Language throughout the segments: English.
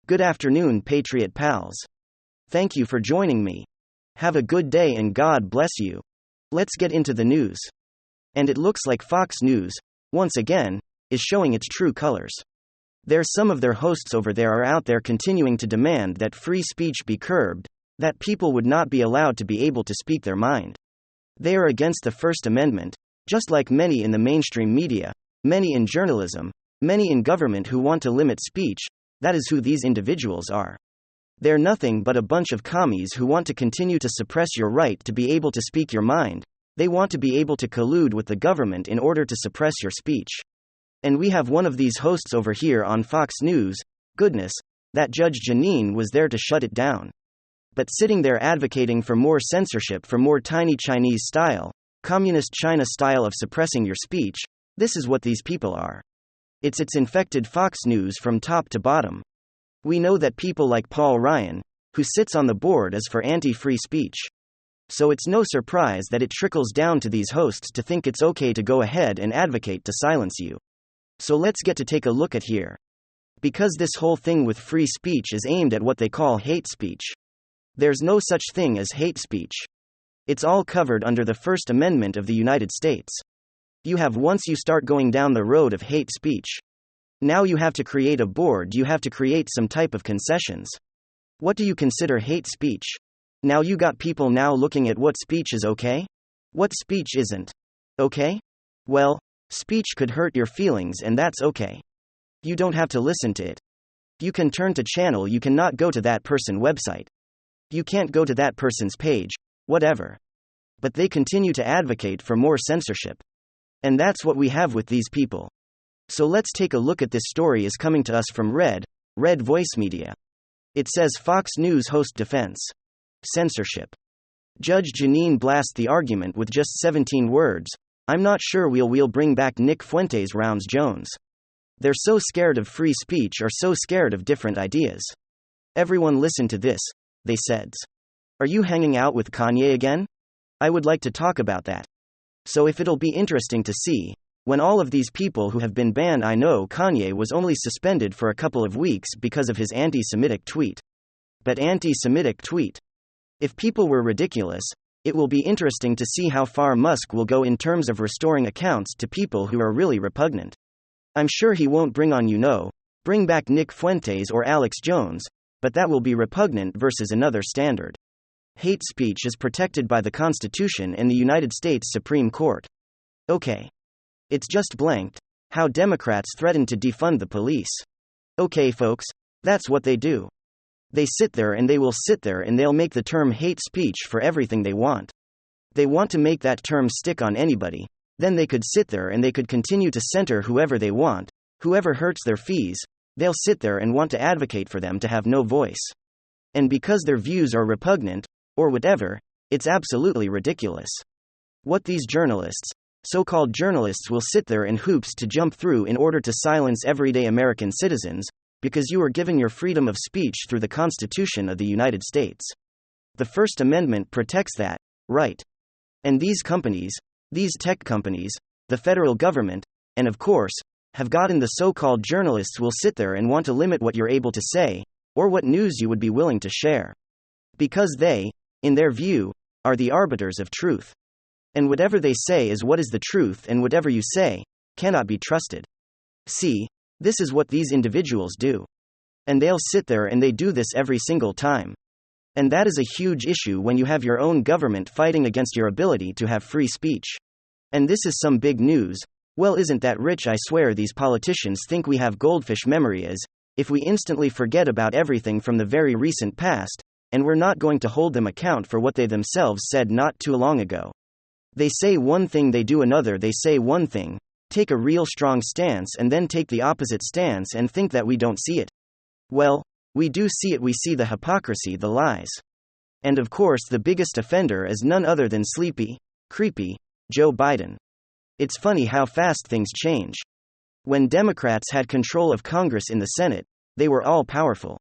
Good afternoon, Patriot pals. Thank you for joining me. Have a good day and God bless you. Let's get into the news. And it looks like Fox News, once again, is showing its true colors. Some of their hosts over there are out there continuing to demand that free speech be curbed, that people would not be allowed to be able to speak their mind. They are against the First Amendment, just like many in the mainstream media, many in journalism, many in government who want to limit speech. That is who these individuals are. They're nothing but a bunch of commies who want to continue to suppress your right to be able to speak your mind. They want to be able to collude with the government in order to suppress your speech. And we have one of these hosts over here on Fox News. Goodness, that Judge Jeanine was there to shut it down. But sitting there advocating for more censorship, for more tiny Chinese style, communist China style of suppressing your speech, this is what these people are. It's infected Fox News from top to bottom. We know that people like Paul Ryan, who sits on the board, is for anti-free speech. So it's no surprise that it trickles down to these hosts to think it's okay to go ahead and advocate to silence you. So let's get to take a look at here. Because this whole thing with free speech is aimed at what they call hate speech. There's no such thing as hate speech. It's all covered under the First Amendment of the United States. Once you start going down the road of hate speech, now you have to create a board, you have to create some type of concessions. What do you consider hate speech? Now you got people now looking at what speech is okay? What speech isn't okay? Well, speech could hurt your feelings and that's okay. You don't have to listen to it. You can turn to channel, you cannot go to that person's website. You can't go to that person's page, whatever. But they continue to advocate for more censorship. And that's what we have with these people. So let's take a look at this story is coming to us from Red Voice Media. It says Fox News host defense. Censorship. Judge Jeanine blasts the argument with just 17 words. I'm not sure we'll bring back Nick Fuentes Rounds Jones. They're so scared of free speech or so scared of different ideas. Everyone listen to this, they said. Are you hanging out with Kanye again? I would like to talk about that. So if it'll be interesting to see, when all of these people who have been banned, I know Kanye was only suspended for a couple of weeks because of his anti-Semitic tweet. But anti-Semitic tweet. If people were ridiculous, it will be interesting to see how far Musk will go in terms of restoring accounts to people who are really repugnant. I'm sure he won't bring back Nick Fuentes or Alex Jones, but that will be repugnant versus another standard. Hate speech is protected by the Constitution and the United States Supreme Court. Okay. It's just blanked. How Democrats threaten to defund the police. Okay, folks, that's what they do. They sit there and they will sit there and they'll make the term hate speech for everything they want. They want to make that term stick on anybody. Then they could sit there and they could continue to censor whoever they want, whoever hurts their fees, they'll sit there and want to advocate for them to have no voice. And because their views are repugnant, or whatever, it's absolutely ridiculous. What these journalists, so-called journalists, will sit there in hoops to jump through in order to silence everyday American citizens, because you are given your freedom of speech through the Constitution of the United States. The First Amendment protects that right. And these companies, these tech companies, the federal government, and of course, have gotten the so-called journalists will sit there and want to limit what you're able to say, or what news you would be willing to share. Because they, in their view, are the arbiters of truth. And whatever they say is what is the truth, and whatever you say cannot be trusted. See, this is what these individuals do. And they'll sit there and they do this every single time. And that is a huge issue when you have your own government fighting against your ability to have free speech. And this is some big news. Well, isn't that rich? I swear these politicians think we have goldfish memory as if we instantly forget about everything from the very recent past, and we're not going to hold them account for what they themselves said not too long ago. They say one thing, they do another. They say one thing, take a real strong stance, and then take the opposite stance and think that we don't see it. Well, we do see it. We see the hypocrisy, the lies. And of course, the biggest offender is none other than sleepy, creepy Joe Biden. It's funny how fast things change. When Democrats had control of Congress in the Senate, they were all powerful.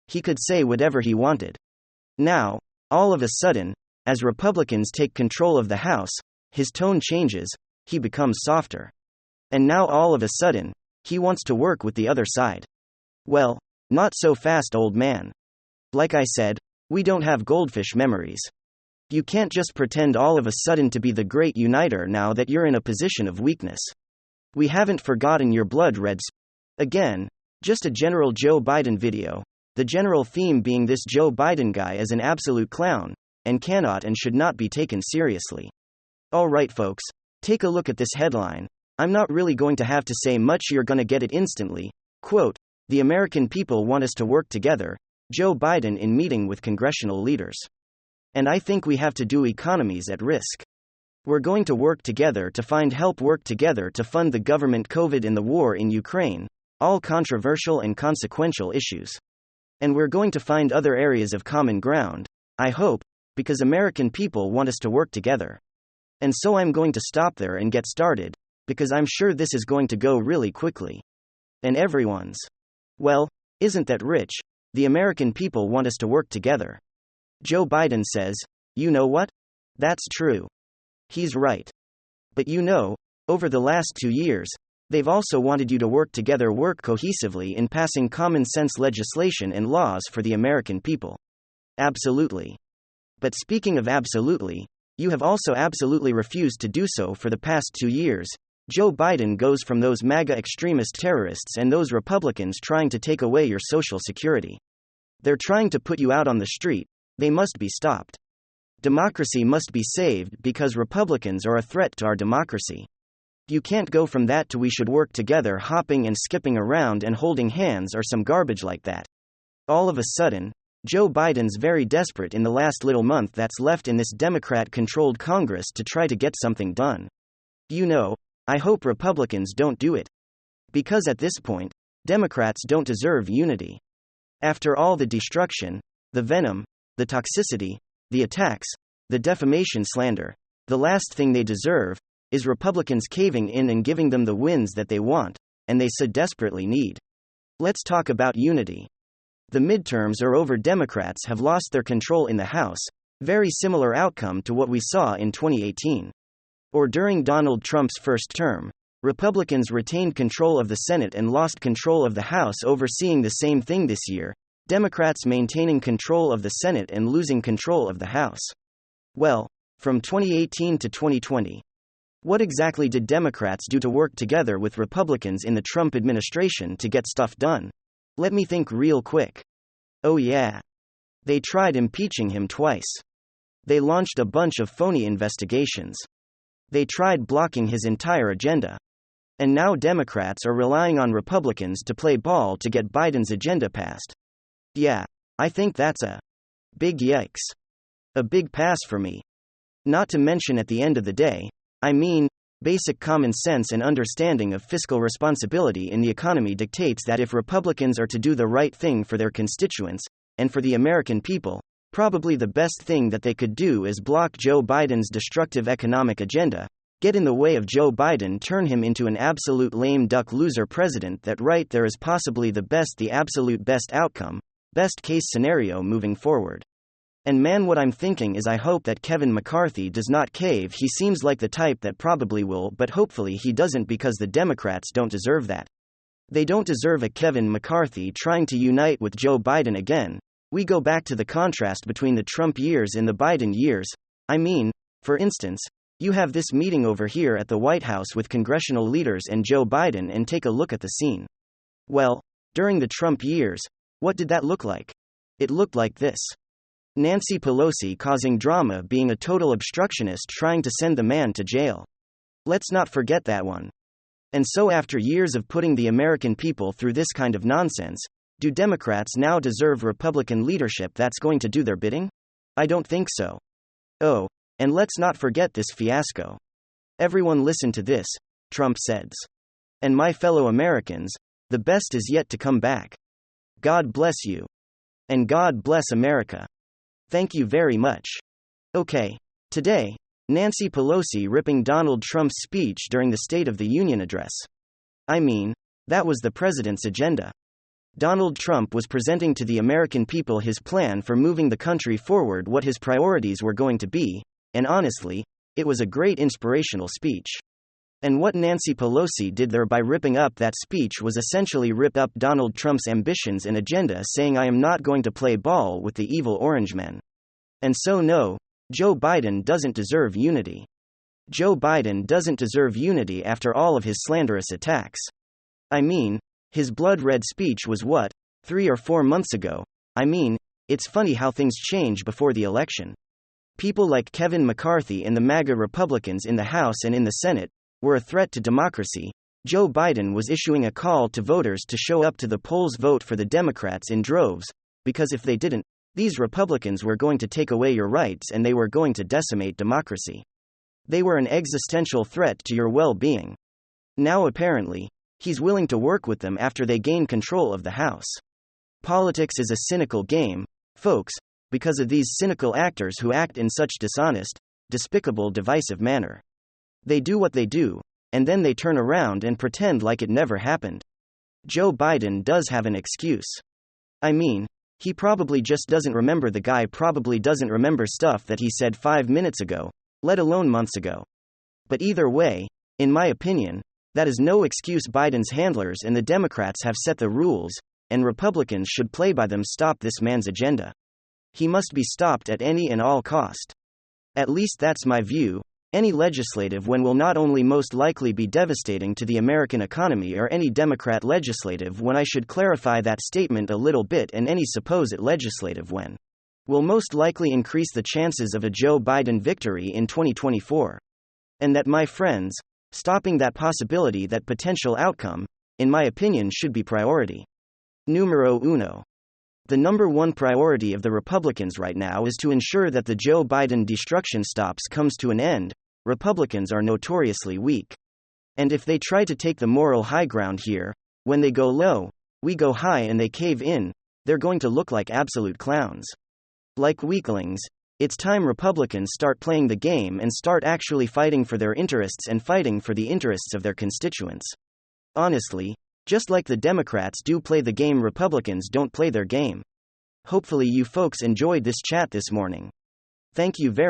He could say whatever he wanted. Now, all of a sudden, as Republicans take control of the House, his tone changes, he becomes softer. And now all of a sudden, he wants to work with the other side. Well, Not so fast, old man. Like I said, we don't have goldfish memories. You can't just pretend all of a sudden to be the great uniter now that you're in a position of weakness. We haven't forgotten your blood red Again, just a general Joe Biden video, the general theme being this Joe Biden guy is an absolute clown, and cannot and should not be taken seriously. Alright folks, take a look at this headline. I'm not really going to have to say much, you're gonna get it instantly. Quote, "The American people want us to work together," Joe Biden in meeting with congressional leaders. "And I think we have to do economies at risk. We're going to work together to find help, work together to fund the government, COVID and the war in Ukraine, all controversial and consequential issues. And we're going to find other areas of common ground, I hope, because American people want us to work together. And so I'm going to stop there and get started, because I'm sure this is going to go really quickly. And everyone's, well, isn't that rich? The American people want us to work together." Joe Biden says, "You know what? That's true. He's right. But you know, over the last 2 years, they've also wanted you to work together, work cohesively in passing common sense legislation and laws for the American people." Absolutely. But speaking of absolutely, you have also absolutely refused to do so for the past 2 years. Joe Biden goes from those MAGA extremist terrorists and those Republicans trying to take away your Social Security. They're trying to put you out on the street. They must be stopped. Democracy must be saved because Republicans are a threat to our democracy. You can't go from that to "we should work together," hopping and skipping around and holding hands or some garbage like that. All of a sudden, Joe Biden's very desperate in the last little month that's left in this Democrat-controlled Congress to try to get something done. You know, I hope Republicans don't do it. Because at this point, Democrats don't deserve unity. After all the destruction, the venom, the toxicity, the attacks, the defamation, slander, the last thing they deserve is Republicans caving in and giving them the wins that they want, and they so desperately need. Let's talk about unity. The midterms are over. Democrats have lost their control in the House, very similar outcome to what we saw in 2018. Or during Donald Trump's first term, Republicans retained control of the Senate and lost control of the House, overseeing the same thing this year, Democrats maintaining control of the Senate and losing control of the House. Well, from 2018 to 2020, what exactly did Democrats do to work together with Republicans in the Trump administration to get stuff done? Let me think real quick. Oh yeah. They tried impeaching him twice. They launched a bunch of phony investigations. They tried blocking his entire agenda. And now Democrats are relying on Republicans to play ball to get Biden's agenda passed. Yeah, I think that's a big yikes. A big pass for me. Not to mention, at the end of the day, I mean, basic common sense and understanding of fiscal responsibility in the economy dictates that if Republicans are to do the right thing for their constituents, and for the American people, probably the best thing that they could do is block Joe Biden's destructive economic agenda, get in the way of Joe Biden, turn him into an absolute lame duck loser president. That right there is possibly the absolute best outcome, best case scenario moving forward. And man, what I'm thinking is I hope that Kevin McCarthy does not cave. He seems like the type that probably will, but hopefully he doesn't, because the Democrats don't deserve that. They don't deserve a Kevin McCarthy trying to unite with Joe Biden again. We go back to the contrast between the Trump years and the Biden years. I mean, for instance, you have this meeting over here at the White House with congressional leaders and Joe Biden, and take a look at the scene. Well, during the Trump years, what did that look like? It looked like this. Nancy Pelosi causing drama, being a total obstructionist, trying to send the man to jail. Let's not forget that one. And so after years of putting the American people through this kind of nonsense, do Democrats now deserve Republican leadership that's going to do their bidding? I don't think so. Oh, and let's not forget this fiasco. Everyone listen to this, Trump says. And my fellow Americans, the best is yet to come back. God bless you. And God bless America. Thank you very much. Okay. Today, Nancy Pelosi ripping Donald Trump's speech during the State of the Union address. I mean, that was the president's agenda. Donald Trump was presenting to the American people his plan for moving the country forward, what his priorities were going to be, and honestly, it was a great inspirational speech. And what Nancy Pelosi did there by ripping up that speech was essentially rip up Donald Trump's ambitions and agenda, saying I am not going to play ball with the evil orange men. And so no, Joe Biden doesn't deserve unity. Joe Biden doesn't deserve unity after all of his slanderous attacks. I mean, his blood-red speech was what, 3 or 4 months ago? I mean, it's funny how things change before the election. People like Kevin McCarthy and the MAGA Republicans in the House and in the Senate were a threat to democracy. Joe Biden was issuing a call to voters to show up to the polls, vote for the Democrats in droves, because if they didn't, these Republicans were going to take away your rights and they were going to decimate democracy. They were an existential threat to your well-being. Now apparently, he's willing to work with them after they gain control of the House. Politics is a cynical game, folks, because of these cynical actors who act in such dishonest, despicable, divisive manner. They do what they do, and then they turn around and pretend like it never happened. Joe Biden does have an excuse. I mean, he probably just doesn't remember. The guy probably doesn't remember stuff that he said 5 minutes ago, let alone months ago. But either way, in my opinion, that is no excuse. Biden's handlers and the Democrats have set the rules, and Republicans should play by them. Stop this man's agenda. He must be stopped at any and all cost. At least that's my view. Any legislative win will not only most likely be devastating to the American economy, or any Democrat legislative win, I should clarify that statement a little bit, and any supposed legislative win will most likely increase the chances of a Joe Biden victory in 2024. And that, my friends, stopping that possibility, that potential outcome, in my opinion, should be priority numero uno. The number one priority of the Republicans right now is to ensure that the Joe Biden destruction stops comes to an end. Republicans are notoriously weak. And if they try to take the moral high ground here, when they go low, we go high, and they cave in, they're going to look like absolute clowns. Like weaklings. It's time Republicans start playing the game and start actually fighting for their interests and fighting for the interests of their constituents. Honestly, just like the Democrats do play the game, Republicans don't play their game. Hopefully you folks enjoyed this chat this morning. Thank you very